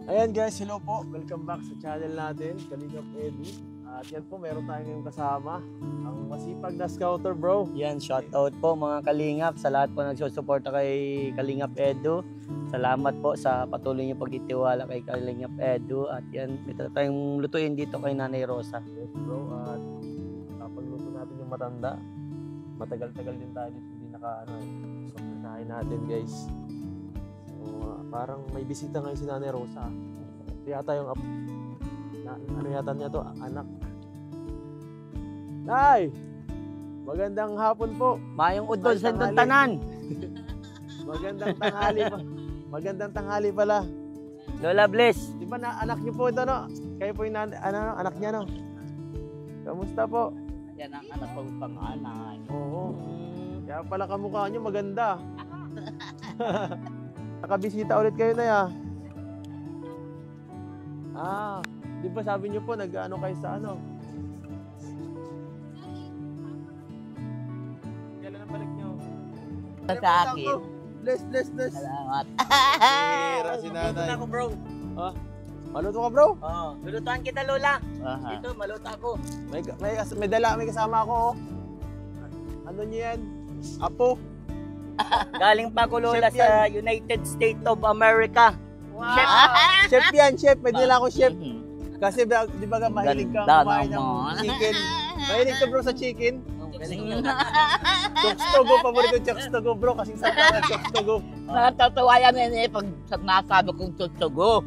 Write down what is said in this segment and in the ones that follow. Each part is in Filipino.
Ayan guys, hello po. Welcome back sa channel natin, Kalingap Edu. At yan po, meron tayong ngayong kasama, ang masipag na scouter bro. Yan, shoutout po mga Kalingap sa lahat po nagsusuporta kay Kalingap Edu. Salamat po sa patuloy niyo pagtitiwala kay Kalingap Edu. At yan, may tayong lutuin dito kay Nanay Rosa. Yes bro, at kapagluto natin yung matanda. Matagal-tagal din tayo dito, hindi so pinahin natin guys. So, parang may bisita ngayon si Nanay Rosa. Ito yata yung ano yata niya to, anak. Nay! Magandang hapon po. Mayong udol sa itong tanan. Magandang tanghali pa. Magandang tanghali pala. Lola Bless. Di ba na anak niyo po ito, no? Kayo po yung anak niya, no? Kamusta po? Yan ang anak kong panganay. Oo. Kaya pala kamukha niyo maganda. Nakabisita ulit kayo na ya. Di ba sabi niyo po nag-ano kayo sa ano? Kailan ang balik niyo? Sa akin. Bless. Salamat. Sira si nanay. Maluto ako, bro. Maluto ka, bro? Oo. Lulutuan kita, Lola. Dito, maluto ako. May kasama ako, oh. Ano niyo yan? Apo. Galing pa ako, Lola, Chef sa United States of America. Wow. Chef yan, chef. May dala ako, chef. Kasi di ba mahilig ka Ganda kumain ng naman. chicken? Mahilig ka, bro, sa chicken? Chokstogo, paborito chokstogo, bro. Kasing sarap ng chokstogo. Natatawa yan pag nasabi kong tutsugo.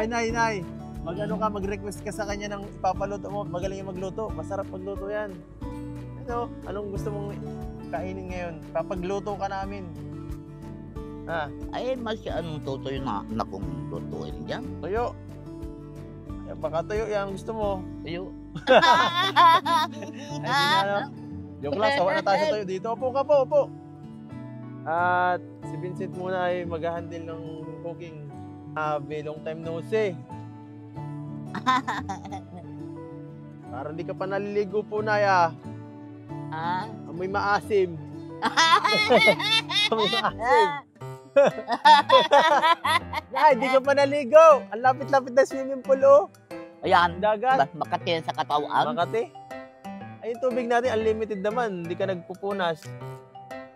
Ay, nay. Mag-request ka sa kanya ng ipapaluto mo. Magaling yung magluto. Masarap magluto yan. Ano? Anong gusto mong kainin ngayon? Papagluto ka namin. Ay, mas anong tutoy na kong lutuin dyan? Tuyo. Ay, baka tuyo yan. Gusto mo? Tuyo. Ay, Joke lang. Sawa na tayo sa tuyo. Dito, upo ka po, upo. At si Vincent muna ay mag-handle ng cooking. Long time no see. Parang di ka pa naliligo po na ya. Amoy maasim. Amoy maasim. Ay, di ka pa naligo. Ang lapit-lapit na swimming pool, oh. Ayan, Dagat. Makati sa katawan. Makati. Ay, yung tubig natin, unlimited naman. Hindi ka nagpupunas.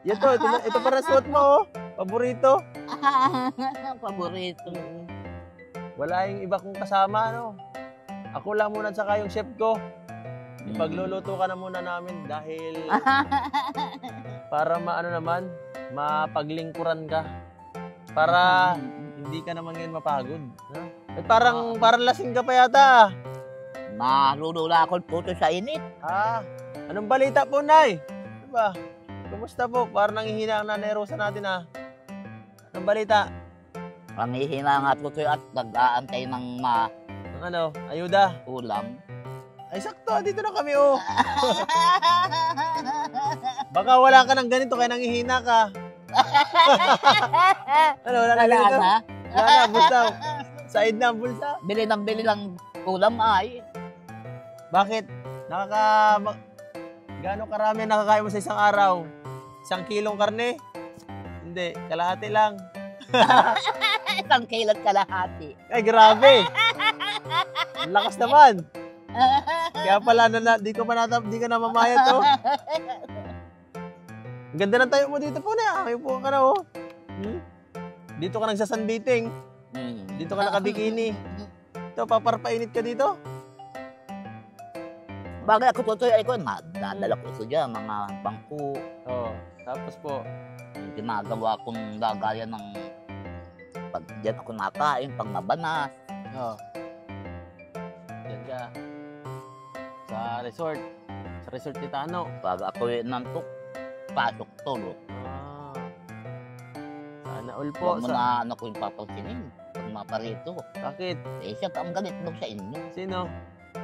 Ito para suot mo, oh. Paborito. Paborito. Wala yung iba kong kasama, no? Ako lang muna saka yung chef ko. Ipagluluto ka na muna namin dahil para mapaglingkuran ka. Para hindi ka naman ngayon mapagod. No? Parang lasing ka pa yata. Marulula ako puto sa init. Anong balita po, Nay? Diba? Kumusta po? Parang nanghihina ang Nanay Rosa natin, Anong balita? Pangihina nga po at nag-aantay ng ayuda? ulam. Ay, sakto. Dito na kami, oh. Baka wala ka ng ganito, kaya nanghihina ka. Wala na ganito? Wala na, bulsa. Side na ang bulsa. Bili ng ulam ay. Bakit? Gaano karami nakakain mo sa isang araw? 1 kilong karne? Hindi, kalahati lang. 1 kilot kalahati. Ay, grabe. Ang lakas naman. Kaya pala, di ka namamayat, oh. Ang ganda ng tayo mo dito po na. May po ka na, oh. Dito ka nagsasanbiting. Dito ka nakabikini. Ito, paparpainit ka dito. Bagay ako tutoy ay ko, nadala ko ito dyan, mga bangko. Tapos po, ginagawa kong lagayan ng pag dyan ako nakain, pag nabanas. Diyan ka. Sa resort. Sa resort ni Tano. Pag ako nantok, pasok tulog. Sana all po. Huwag mo na ko yung papansinin. Pag maparito. Bakit? Siya ang galit daw sa inyo. Sino?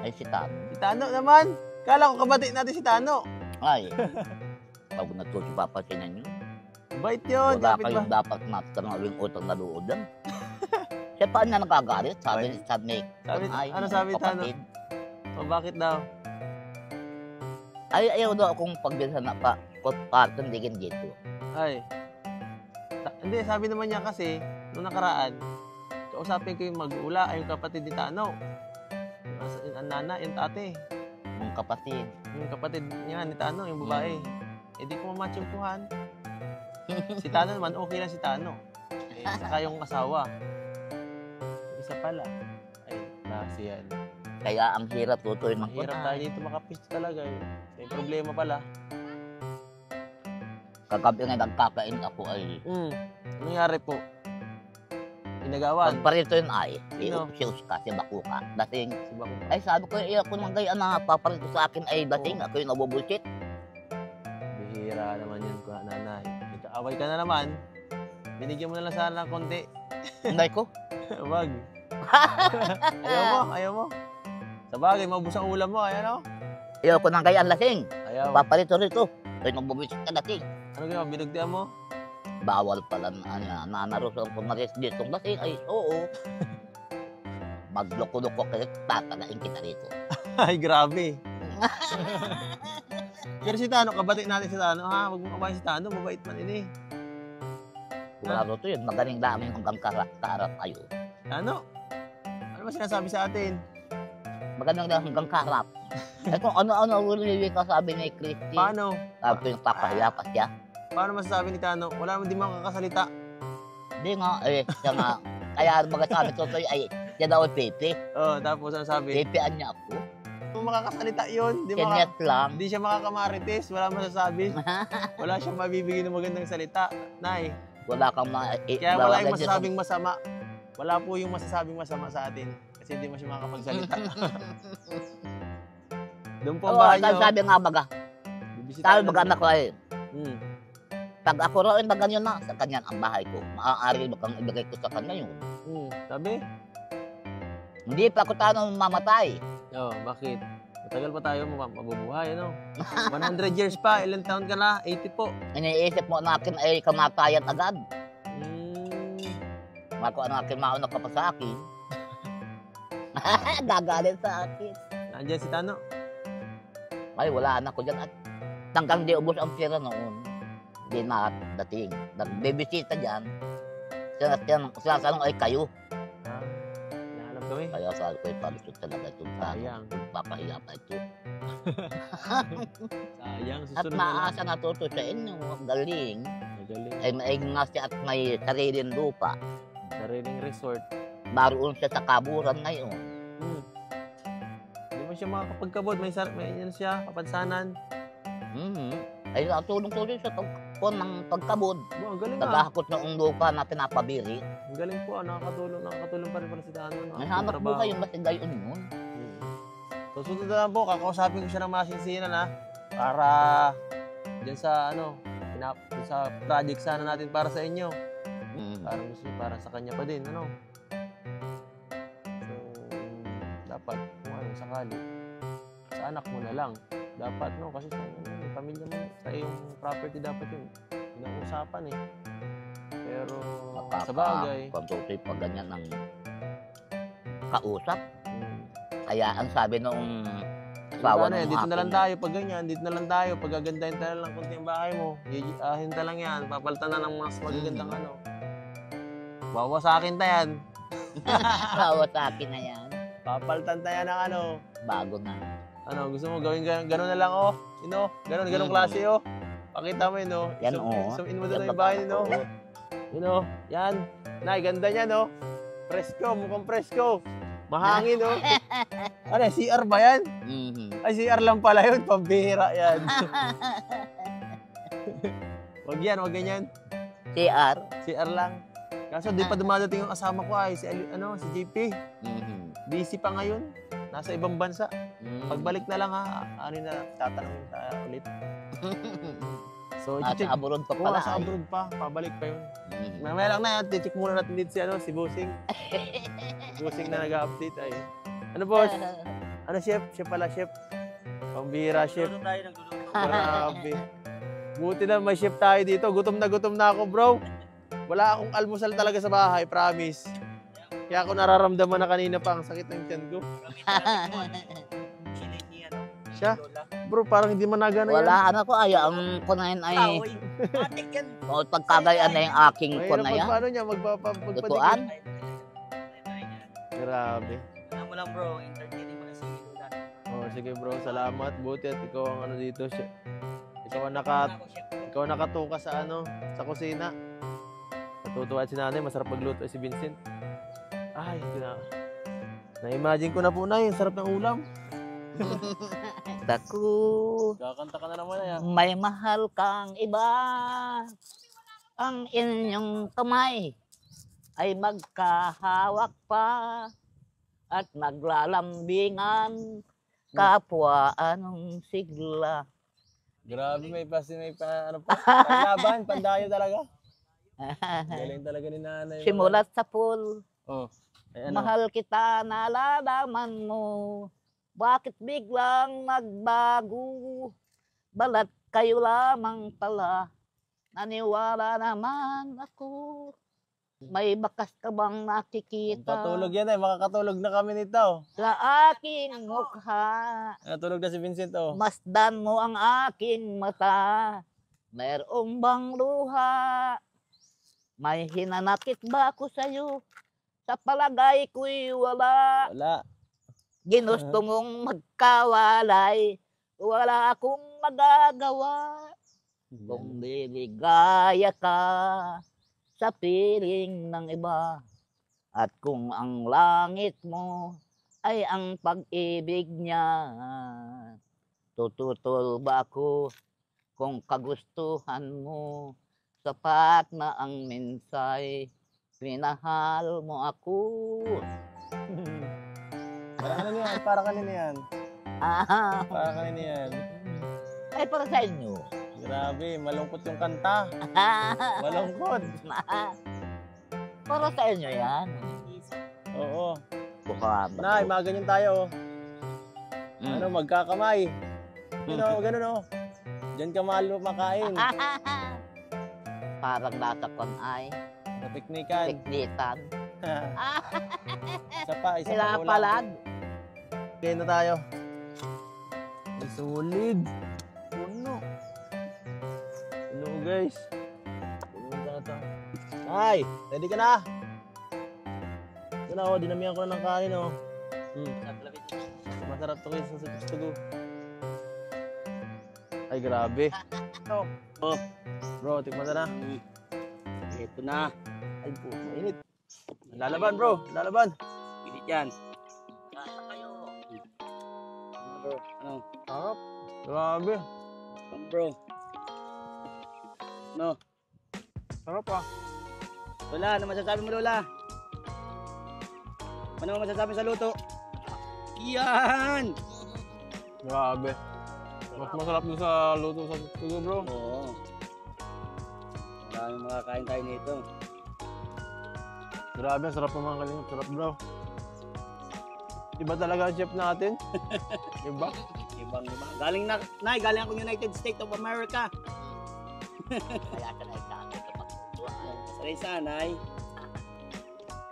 Ay, si Tano. Si Tano naman. Kala ko kabati natin si Tano. Ay, pag natuto papansinin nyo. Bait yun. Wala kayong dapat natanawin utang na loodan. Siya pa na nakagalit. Sabi, ano sabi Tano? Bakit daw? Ay, ayaw daw akong pagbilhan na pa. Parang digin dito. Ay. Hindi, sabi naman niya kasi, nung nakaraan, kausapin ko yung mag-ula, ay yung kapatid ni Tano. Ang nana, yung tate. Yung kapatid. Yung kapatid niya ni Tano, yung babae. Eh di ko mamatsyempuhan. Si Tano naman, okay lang si Tano. Eh, saka yung asawa. Isa pala. Ay, klase yan. Kaya ang hirap tutoy ng Mahirap tayo dito makapisto talaga eh. May problema pala. Kagabi nga nagkakain ako ay Anong nangyari po? Inagawan. pagparito yun ay Sino? si Uska, si Bakuka. Dating, Si Bako. ay sabi ko, ako nang gaya na paparito sa akin ay dating, ako yung nabubulsit. Bihira naman yun, kuha nanay. Away ka na naman. Binigyan mo na lang sana ng konti. Hindi ko. Wag. Ayaw mo. Sa bagay, maubos ang ulam mo, ayan o. Ayoko nang gaya ang lasing. Ayaw. Paparito rito. Ay nabubulsit ka dating. Ano ginawa? Binugtian mo? Bawal pala na nanarosong pumaris dito. Lasing ay oo. Magloko-loko kasi tatagain kita rito. Ay, grabe. Pero si Tano, kabati natin si Tano, ha? Huwag mo kabahin si Tano, mabait man ini. Wala to yun. Magaling dami hanggang karap kayo. Ano? Ano ba sinasabi sa atin? Magaling na hanggang karap. Ito ano-ano ulit ka sabi ni Christy. Paano? Sabi ko yung papahiya pa siya. Paano masasabi ni Tano? Wala naman di makakasalita. Hindi nga, siya nga. Kaya magasabi ko sa'yo ay, siya daw ay pepe. Tapos ano sabi? Pepean niya ako. Kung makakasalita yun, Kanyat lang. Hindi siya makakamarites, wala masasabi. Wala siyang mabibigay ng magandang salita. Nay, Wala kang kaya wala yung masasabing masama. Wala po yung masasabing masama sa atin. Kasi hindi mo siya makakapagsalita. Doon po ang Oo, bahay niyo. sabi nga baga. Sabi baga anak ko ay, pag ako raw na ganyan na, sa kanyan ang bahay ko. Maaari ba kang ibigay ko sa kanya yun? Sabi? Hindi pa ako tanong mamatay. Bakit? Matagal pa tayo mabubuhay, ano? 100 years pa, ilang taon ka na? 80 po. Iniisip mo na akin ay kamatayan agad. Hmm. Mako ang akin mauna ka pa sa akin. Gagalit sa akin. Nandiyan si Tano. Ay, wala na ko dyan. At hanggang di ubos ang pera noon. Di na dating. Nagbibisita dyan. Sinasanong ay kayo. Nahanap kami. Kaya sabi ko, palusot talaga itong Sayang. papahiya pa ito. Sayang, At susunod na lang. maasa na to sa inyo. Galing. Magaling. Ay maig nga siya at may sariling lupa. Sariling resort. Baroon siya sa kaburan ngayon. Hindi mo siya makakapagkabot. May yan siya, kapansanan. Ay tulong-tulong siya po ng pagkabod. Ang galing Nagahakot ng lupa na pinapabiri. Ang galing po, nakakatulong pa rin pala si Tano. May hanap buhay yung masigay yun. So, sunod na lang po, kakausapin ko siya ng masinsinan, ha? Para dyan sa, dyan sa project sana natin para sa inyo. Para sa kanya pa din, ano? So, dapat, kung sakali, sa anak mo na lang. Dapat, kasi sa pamilya mo, sa iyong property dapat yun. Pinag-usapan, eh. Pero, sa bagay, Kung tutoy pa ganyan ng kausap. Kaya ang sabi nung asawa ng dito na lang tayo pag ganyan, dito na lang tayo, pag gagandahin tayo lang kunti yung bahay mo, hinta lang yan, papalitan na ng mas magagandang Bawa sa akin tayan. Bawa sa akin na yan. Papalitan tayo ng Bago na. gusto mo gawin gano'n na lang, ganong klase, Pakita mo yun, Yan, Sumin mo doon yung bahay, yan. Nay, ganda niya, Presko, mukhang presko. Mahangin, CR ba yan? Ay, CR lang pala yun. Pambihira yan. Wag ganyan. CR. CR lang. Kaso di pa dumadating yung kasama ko si JP. Busy pa ngayon. Nasa ibang bansa. Pagbalik na lang tatanungin tayo ulit. So, Sa abroad pa pala. Sa abroad pa. Pabalik pa yun. Mamaya lang na, check muna natin dito si Busing. Busing na nag-update ay. Ano boss? Chef? Chef pala, chef. Pambihira, chef. Grabe. Buti na may chef tayo dito. Gutom na ako, bro. Wala akong almusal talaga sa bahay, promise. Kaya ako nararamdaman na kanina pa ang sakit ng tiyan ko. Siya? Bro, parang hindi man nagana yan. Wala, ko ay, ang kunain ay Matik yan. O pagkagayan na yung aking ko Mahirap na yan. magpaano niya, Lutuan? Grabe. Alam mo lang bro, entertaining mo na si Lola. Oh, sige bro, salamat. Buti at ikaw ang ano dito. Ikaw ang nakatuka sa ano, sa kusina. Natutuwa si nanay, masarap magluto si Vincent. Ay, na-imagine ko na po na yung sarap ng ulam. Taku, Kakanta ka na naman yan. may mahal kang iba. Ang inyong kamay ay magkahawak pa at maglalambingan kapwa anong sigla. Grabe, may ano pa, panlaban, pandayo talaga. Galing talaga ni nanay. Simulat sa pool, Oh, ay ano? mahal kita, nalalaman mo. Bakit biglang nagbago? Balat kayo lamang pala. Naniwala naman ako. May bakas ka bang nakikita Patulog yan eh, makakatulog na kami nito. sa aking mukha? Natulog na si Vincent oh. Masdan mo ang aking mata. Mayroong bang luha? May hinanakit ba ako sa'yo? Sa palagay ko'y wala. Wala. Ginusto mong magkawalay, wala akong magagawa. Kung liligaya ka sa piling ng iba, at kung ang langit mo ay ang pag-ibig niya, tututol ba ako kung kagustuhan mo, sapat na ang mensay, pinahal mo ako. Para kanina yan, para kanina yan. Ah, Para kanina yan. ay para sa inyo. Grabe, malungkot yung kanta. Malungkot. Para sa inyo yan. Oo. Buka. Nay, mga ganyan tayo. Mm. Ano, magkakamay. Ganun oh. Diyan ka mahal makain. Parang nasa kon ay Natiknikan. tiknitan. Isa pa Sila ulam. palag. Okay na tayo. Ay, solid. Puno. Puno guys. Puno na ito. Ay, ready ka na? Ito na oh, dinamihan ko na ng kanin oh. Masarap to guys sa tugo. Ay, grabe. Oh. Bro, tikman na na. Ito na. Ay, po, mainit. Lalaban bro, lalaban. Pilit yan. Kaya kayo. Bro, ano? Sarap. Grabe. Bro. No. Sarap ah. Lola, ano masasabi mo Lola? Ano masasabi sa luto? Yan! Grabe. Mas masarap doon sa luto sa tugo bro. Oo. Maraming makakain tayo nito. Grabe, ang sarap ng mga kalingap. Sarap bro. Iba talaga ang chef natin. Iba. Ibang iba. Galing ako United States of America. Kaya ka na ikakit kapag tutuan. Saray sanay.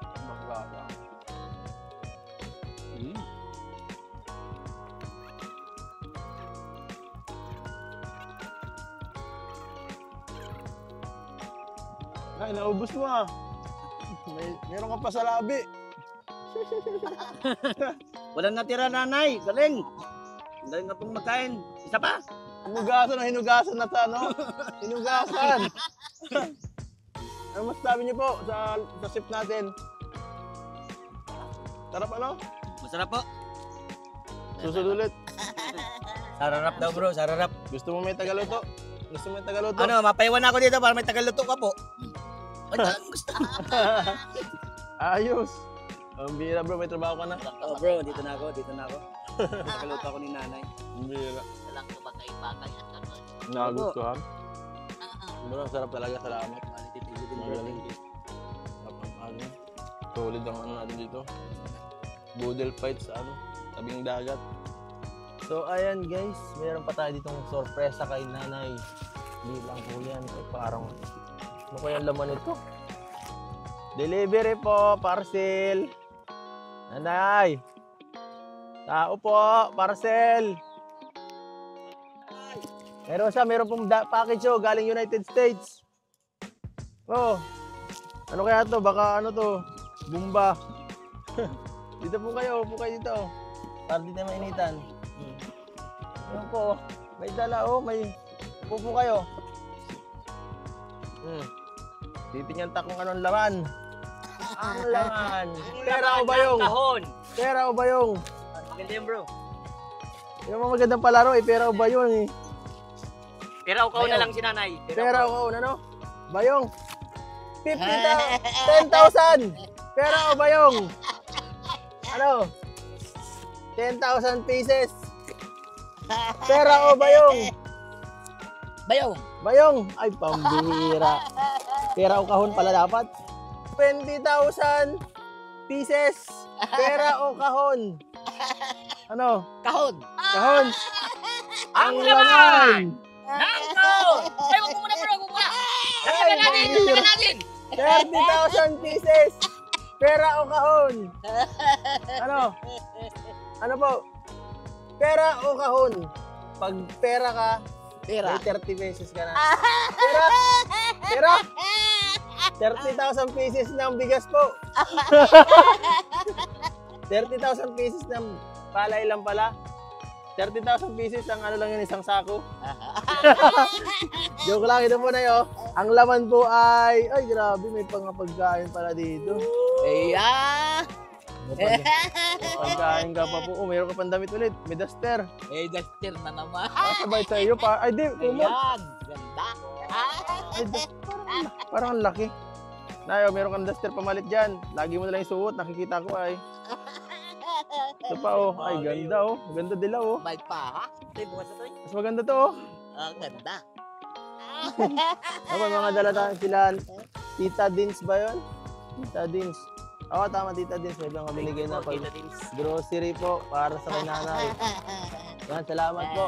Ibang lasa. Ay, naubos mo ah. Meron ka pa sa labi. Walang natira nanay. Galing. Galing na pong magkain. Isa pa. Hinugasan na sa ano? Hinugasan. Ano masasabi niyo po sa chef natin? Sarap ano? Masarap po. Susunod ulit. Sararap daw bro, sararap. Gusto mo may tagaluto? Gusto mo may tagaluto? Ano, mapaiwan ako dito para may tagaluto ka po. Ano ang gusto? Ayos. Ang bira bro, may trabaho ka na. Oh bro, dito na ako. Tagaluto ako ni nanay. Ang bira. Walang kabagay-bagay at gano'n. Nagustuhan. Bro, ang sarap talaga. Salamat. Quality Magaling. Sarap ang ano. Solid ang ano natin dito. Boodle fight sa ano, tabing dagat. So ayan guys, meron pa tayo ditong sorpresa kay nanay. Hindi lang po yan. Parang, ano kaya laman ito? Delivery po, parcel. Nanay! Tao po, parcel. Meron pong package oh, galing United States. Oh. Ano kaya to? Baka ano to? Bumba. Dito po kayo dito. Para di tayo mainitan. Ayun po. May dala oh, may upo po kayo. Titingnan ta kung anong laman. Ang laman. Pera o bayong? Kahon. Pera o bayong? Maganda yun, bro. Yung mga magandang palaro eh, pera o bayong eh. Pero ako na lang si nanay. Pera o kauna, no? Bayong. 10,000. Pera o bayong? Ano? 10,000 pieces. Pera o bayong? Bayong. Bayong. Ay, pambihira. Pera o kahon pala dapat. 20,000 pieces. Pera o kahon? Ano? Kahon. Kahon. Ang laman! Nako! Ay, wag mo muna, bro. Wag mo muna. Dagdagan natin. 30,000 pieces. Pera o kahon? Ano? Ano po? Pera o kahon? Pag pera ka, Pera. may 30 pesos ka na. Pera? Pera? 30,000 pieces ng bigas po. 30,000 pieces ng palay lang pala. 30,000 pieces ang ano lang yun, isang sako. Joke lang, ito po na yun. Ang laman po ay grabe, may pagkain pala dito. Iya. May pagkain ka pa po. Oh, mayroon ka pang damit ulit. May duster. Duster na naman. Sabay sa iyo pa. Ay, di, kumot. Ayan. Ganda. Ay, parang ang laki. Nayo, meron kang duster pamalit dyan. Lagi mo na lang isuot. Nakikita ko ay. Ito pa oh. Ay, ganda oh. Ganda dila oh. May pa, ha? Ito bukas na ito. Mas maganda to oh. Ang ganda. Ako, mga dala sila. Tita Dins ba yun? Tita Dins. Oo, tama, Tita Dins. May bang binigay na pag grocery po para sa kay nanay. Yan, salamat po.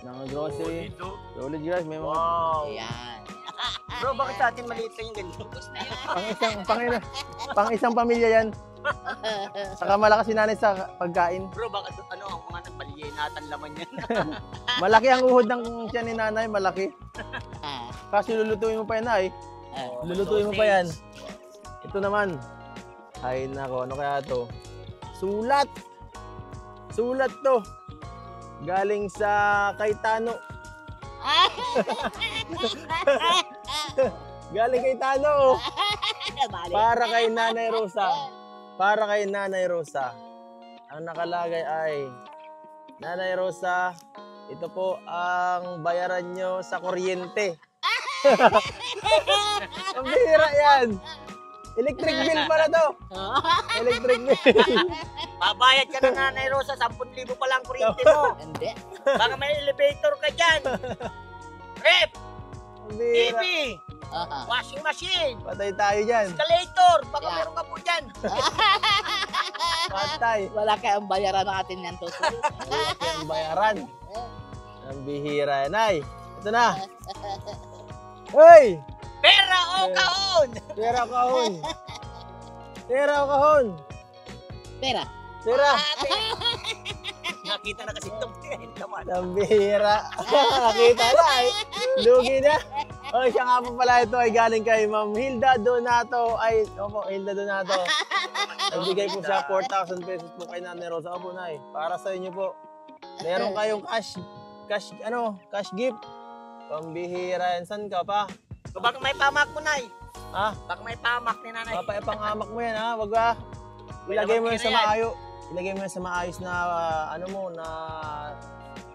Mga grocery. Solid guys, may mga Ayan. Bro, bakit sa atin maliit lang yung ganito? pang isang pamilya yan. Saka malakas si nanay sa pagkain. Bro, bakit ano ang mga nagpaliyenatan laman yan? Malaki ang uhod ng tiyan ni nanay, malaki. Kasi lulutuin mo pa yan ay. Lulutuin mo pa yan. Ito naman. Ay nako, ano kaya to? Sulat. Sulat to. Galing sa Cayetano. Galing kay Tano. Para kay Nanay Rosa. Para kay Nanay Rosa. Ang nakalagay ay, Nanay Rosa, ito po ang bayaran nyo sa kuryente. Ang bihira yan. Electric bill pala to. Electric bill. Babayad ka na Nanay Rosa, 10,000 pa lang kuryente mo. Hindi. Baka may elevator ka dyan. Rep, Ang bihira. TV, washing machine, Patay tayo dyan. escalator, baka Yeah. meron ka po dyan. Patay. Wala kayang bayaran natin yan to. Malaki ang bayaran. Ang bihira yan ay. Ito na. Hoy! Pera o kahon! Pera o kahon. Pera o kahon. Pera. Pera. Nakita na kasi itong laman. Ang bihira. Nakita na ay. Lugi na. O siya nga po pala ito ay galing kay Ma'am Hilda Donato. Ay, opo, Hilda Donato. Nagbigay po siya 4,000 pesos po kay Nanay Rosa. Opo, Nay. Para sa inyo po. Meron kayong cash gift. Pambihira yan. San ka pa? So, baka may pamak mo, Nay. Ha? Baka may pamak ni Nanay. Papangamak mo yan ha. Wag ba? Ilagay mo yan sa maayo. Ilagay mo yan sa maayos na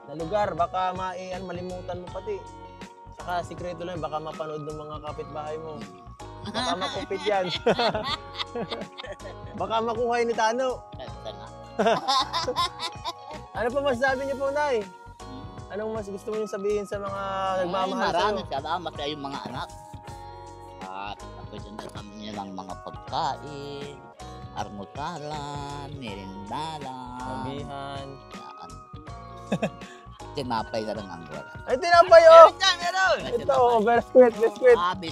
na lugar. Baka malimutan mo pati. Saka sikreto lang, baka mapanood ng mga kapitbahay mo. Baka makupit yan. Baka makuha ni Tano. Ganda na. Ano pa masasabi niyo po, Nay? Anong mas gusto mo yung sabihin sa mga nagmamahal sa'yo? Maraming salamat sa iyong mga anak. At napagyan na kami niya ng mga pagkain, armusalan, merindalan, Sabihan. yan. Tinapay na lang ang wala. Ay, tinapay oh! Meron! Ito, oh, biscuit. Biskuit. Sabi,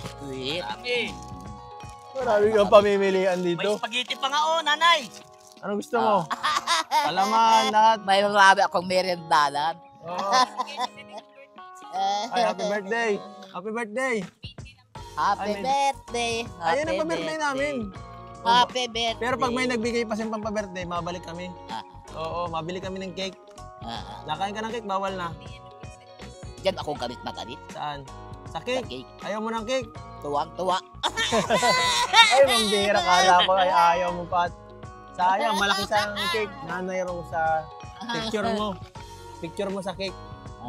Marami kang pamimilian may dito. spaghetti pa nga o, Nanay. Anong gusto mo? Palaman, lahat. May marami akong merindalan. Oo. Ay, happy birthday! Happy birthday! Happy Ay, birthday! Ayan ang pa-birthday namin. Happy birthday! Pero pag may nagbigay pa siyang pang-birthday, mabalik kami. Ah. Oo, mabili kami ng cake. Ah, Nakain ka ng cake, bawal na. Diyan ako galit na galit. Saan? Sa Sa cake? cake. Ayaw mo ng cake? Tuwang-tuwa. Ay, mambira. Kala ko ay ayaw mo pa. Sayang, malaki sa cake. Nanay Rosa. Picture mo. Picture mo sa cake.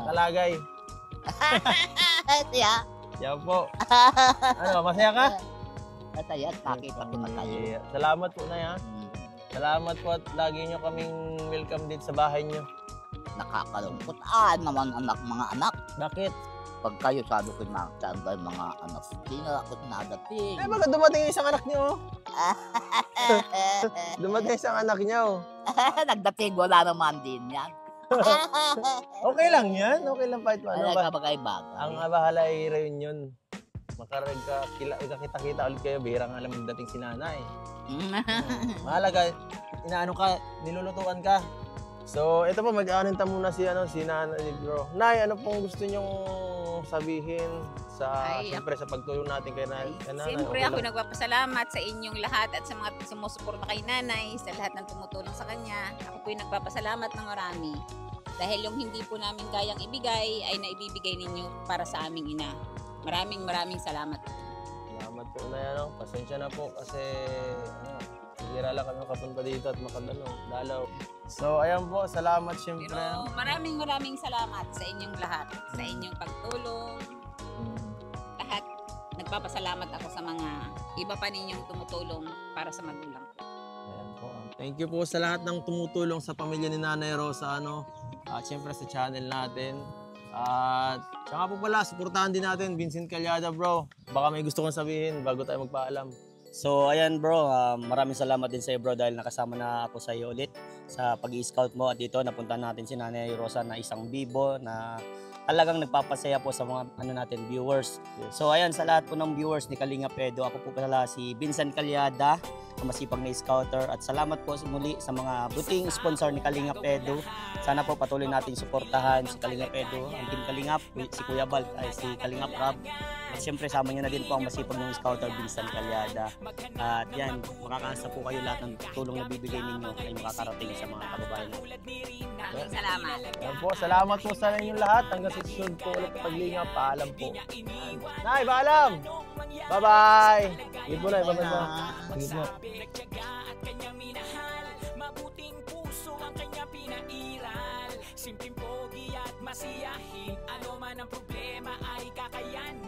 Talagay. Tiya. Yan po. Ano, masaya ka? Masaya, nakita ko na kayo. Yeah. Salamat po na yan. Hmm, Salamat po at lagi nyo kaming welcome dito sa bahay nyo. Nakakalungkot. Naman anak, mga anak. Bakit? Pag kayo sabi ko na saan ba yung mga anak, hindi na ako nadating. Eh, baka dumating yung isang anak nyo. Dumating yung isang anak nyo. Nagdating, wala naman din yan. Okay lang yan. Okay lang kahit ano Ano ba. ka bagay-bagay? Ang bahala ay reunion. Kita-kita ulit kayo. Bihirang alam dating si nanay. Mahalaga, inaano ka, nilulutuan ka. So, ito po, mag-aaninta muna si nanay bro. Nay, ano pong gusto nyong sabihin sa, Ay, siyempre, sa pagtulong natin kay nanay? Siyempre Okay ako lang. nagpapasalamat sa inyong lahat at sa mga sumusuporta kay nanay, sa lahat ng tumutulong sa kanya. Ako po'y nagpapasalamat ng marami. Dahil yung hindi po namin kayang ibigay ay naibibigay ninyo para sa aming ina. Maraming salamat. Salamat po na yan. Pasensya na po kasi bihira lang kami makapunta dito at dalaw. So, ayan po. Salamat siyempre. Pero maraming salamat sa inyong lahat, sa inyong pagtulong. Lahat, nagpapasalamat ako sa mga iba pa ninyong tumutulong para sa magulang ko. Ayan po. Thank you po sa lahat ng tumutulong sa pamilya ni Nanay Rosa, at syempre sa channel natin. At saka po pala, suportahan din natin Vincent Calyada, bro. Baka may gusto kong sabihin bago tayo magpaalam. So ayan bro, maraming salamat din sa iyo bro dahil nakasama na ako sa iyo ulit sa pag-i-scout mo at dito napunta natin si Nanay Rosa na isang bibo na talagang nagpapasaya po sa mga natin viewers. Yes. So ayan sa lahat po ng viewers ni Kalinga Edo, ako po pala si Vincent Calyada, ang masipag na scouter at salamat po muli sa mga buting sponsor ni Kalinga Edo. Sana po patuloy nating suportahan si Kalinga Edo, ang team Kalingap, si Kuya Bal, ay si Kalingap Rob. At siyempre sama nyo na din po ang masipag ng scouter Vincent Calyada. At yan, makakaasa po kayo lahat ng tulong na bibigay ninyo ay makakarating sa mga kababayan natin. Maraming salamat. Ayan po, salamat po sa inyong lahat. Hanggang sa susunod po ulit na paglinga. Paalam po. Nay, paalam! Bye-bye! Sige po na, bye-bye po. Sige po. Mabuting puso ang kanya pinairal. Simpleng pogi at masiyahin. Ano man ang problema ay kakayanin.